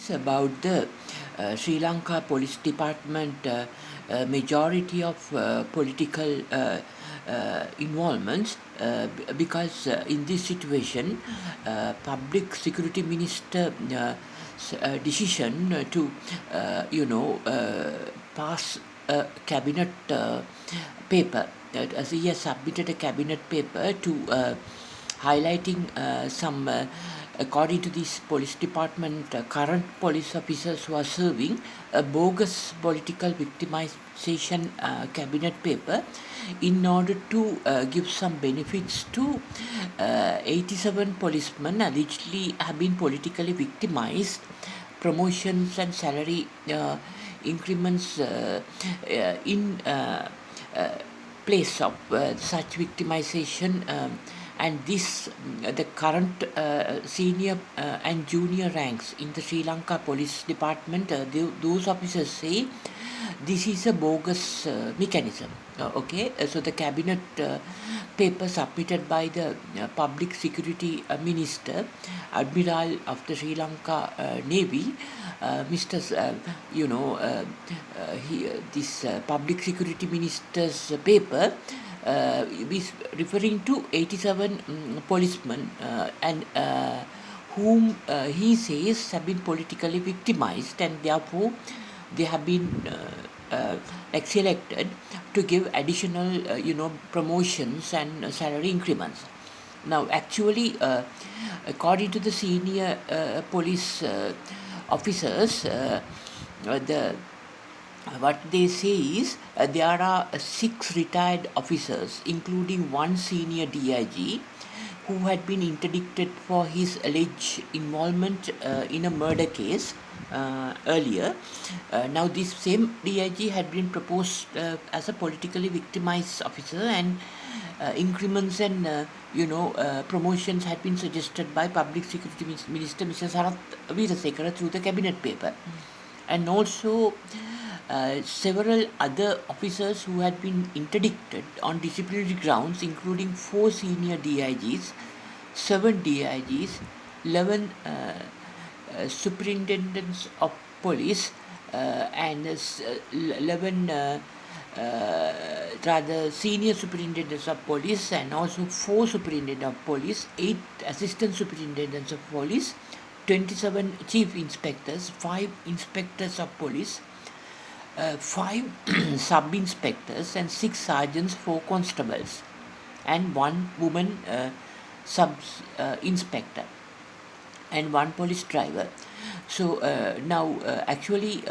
is about the Sri Lanka Police Department majority of political involvements because in this situation public security minister decision to pass a cabinet paper as he has submitted a cabinet paper to highlighting some according to this police department current police officers who are serving a bogus political victimization cabinet paper in order to give some benefits to 87 policemen allegedly have been politically victimized, promotions and salary increments in place of such victimization, and this the current senior and junior ranks in the Sri Lanka Police Department, those officers say this is a bogus mechanism. Okay, so the cabinet paper submitted by the public security minister, admiral of the Sri Lanka Navy, Mr. This public security minister's paper is referring to 87 policemen and whom he says have been politically victimized, and therefore they have been selected to give additional promotions and salary increments. Now actually according to the senior police officers, the what they say is there are 6 retired officers, including one senior DIG, who had been interdicted for his alleged involvement in a murder case earlier. Now, this same DIG had been proposed as a politically victimized officer, and increments and promotions had been suggested by Public Security Minister Mr. Sarath Veerasekara through the cabinet paper, and also several other officers who had been interdicted on disciplinary grounds, including 4 senior DIGs, 7 DIGs, 11 superintendents of police, and 11 rather senior superintendents of police, and also 4 superintendents of police, 8 assistant superintendents of police, 27 chief inspectors, 5 inspectors of police, 5 sub-inspectors and 6 sergeants, 4 constables, and 1 woman sub-inspector, and 1 police driver. So now actually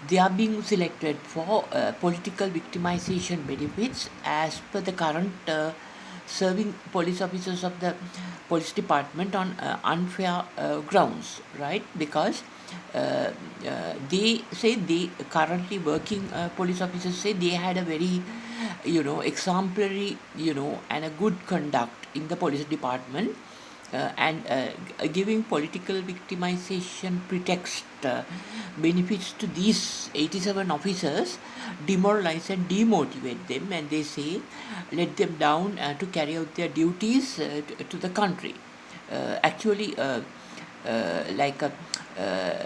they are being selected for political victimization benefits as per the current serving police officers of the police department on unfair grounds, right? Because they say they currently working police officers say they had a very exemplary and a good conduct in the police department, and giving political victimization pretext benefits to these 87 officers demoralize and demotivate them, and they say let them down to carry out their duties to the country. Actually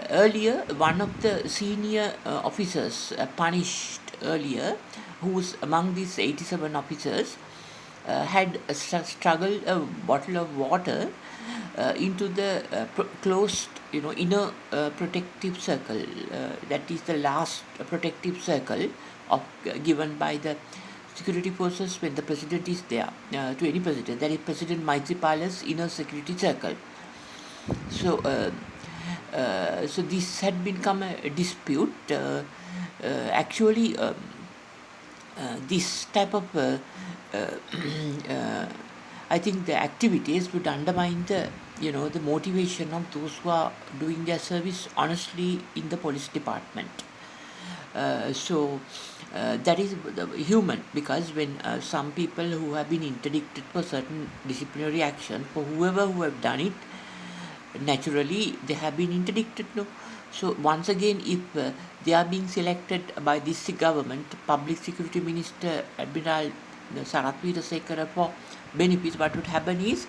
earlier, one of the senior officers punished earlier, who was among these 87 officers, had struggled a bottle of water into the closed, inner protective circle. That is the last protective circle of given by the security forces when the president is there, to any president. That is President Maithripala's inner security circle. So, so this had become a dispute. Actually, this type of I think the activities would undermine the the motivation of those who are doing their service honestly in the police department. So that is human, because when some people who have been interdicted for certain disciplinary action, for whoever who have done it, naturally they have been interdicted. No, so once again, if they are being selected by this government, Public Security Minister Admiral Sarath Veerasekara, for benefits, what would happen is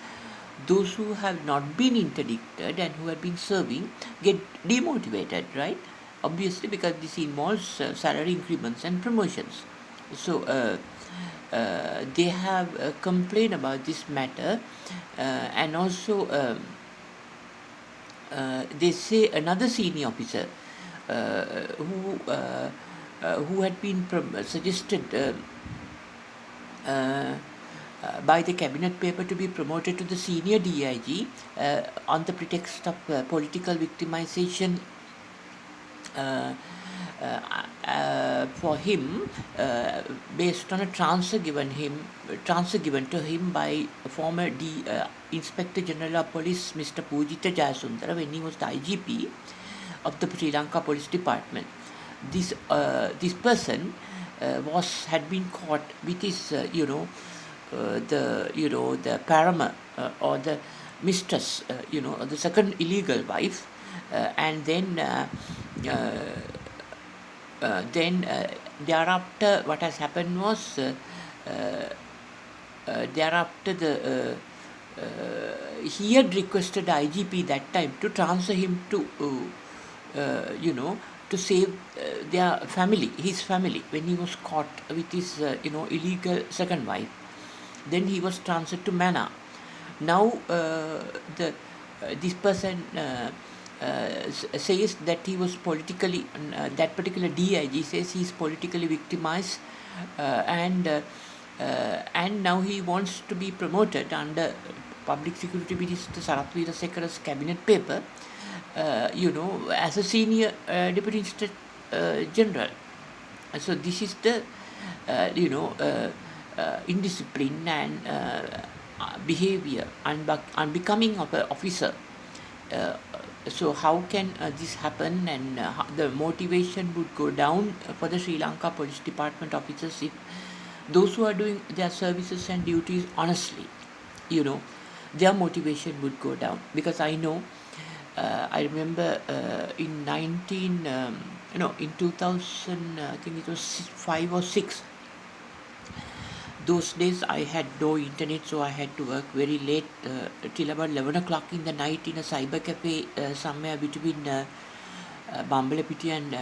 those who have not been interdicted and who have been serving get demotivated, right? Obviously, because this involves salary increments and promotions. So they have complained about this matter, and also they say another senior officer uh, who had been suggested uh, by the cabinet paper to be promoted to the senior DIG on the pretext of political victimization uh, for him, based on a transfer given to him by former Inspector General of Police Mr. Pujitha Jayasundara when he was the IGP of the Sri Lanka Police Department. This person had been caught with his the parama or the mistress, or the second illegal wife, and then thereafter what has happened was thereafter he had requested IGP that time to transfer him to to save his family, when he was caught with his illegal second wife. Then he was transferred to Mana. Now the this person says that he was politically, that particular DIG says he is politically victimized, and now he wants to be promoted under Public Security Minister Sarath Weerasekara's cabinet paper, as a senior Deputy Inspector General. So this is the indiscipline and behavior unbecoming of an officer. So how can this happen, and the motivation would go down for the Sri Lanka Police Department officers if those who are doing their services and duties honestly, their motivation would go down. Because I know, I remember in 2000, I think it was 5 or 6. Those days I had no internet, so I had to work very late, till about 11 o'clock in the night in a cyber cafe somewhere between Bambalapitiya and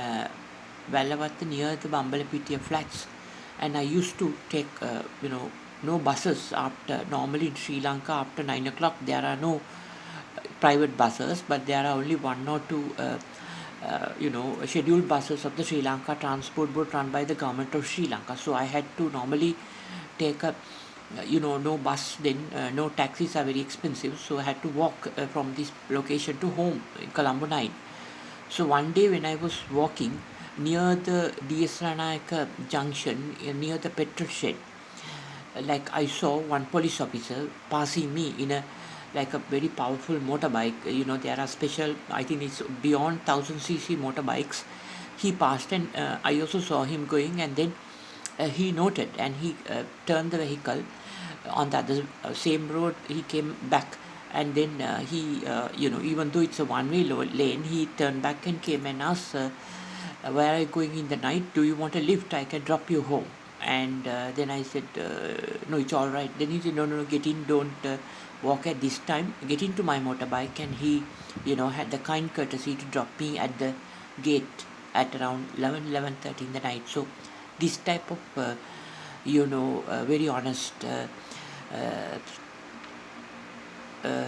Vallavatta, near the Bambalapitiya flats. And I used to take, no buses normally in Sri Lanka after 9 o'clock. There are no private buses, but there are only one or two scheduled buses of the Sri Lanka Transport Board run by the government of Sri Lanka. So I had to normally take a no bus, then no taxis are very expensive, so I had to walk from this location to home in Colombo 9. So one day when I was walking near the DS Ranayaka junction, near the petrol shed, like I saw one police officer passing me in a very powerful motorbike. There are special, I think it's beyond 1000cc motorbikes. He passed, and I also saw him going, and then he noted, and he turned the vehicle on the other same road. He came back, and then he even though it's a one-way lane, he turned back and came and asked, where are you going in the night? Do you want a lift? I can drop you home. And then I said, no, it's all right. Then he said, no, get in, don't walk at this time, get into my motorbike. And he had the kind courtesy to drop me at the gate at around 11:30 in the night. So this type of very honest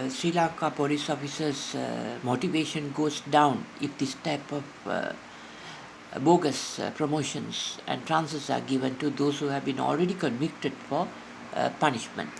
Sri Lanka police officers motivation goes down if this type of bogus promotions and transfers are given to those who have been already convicted for punishment.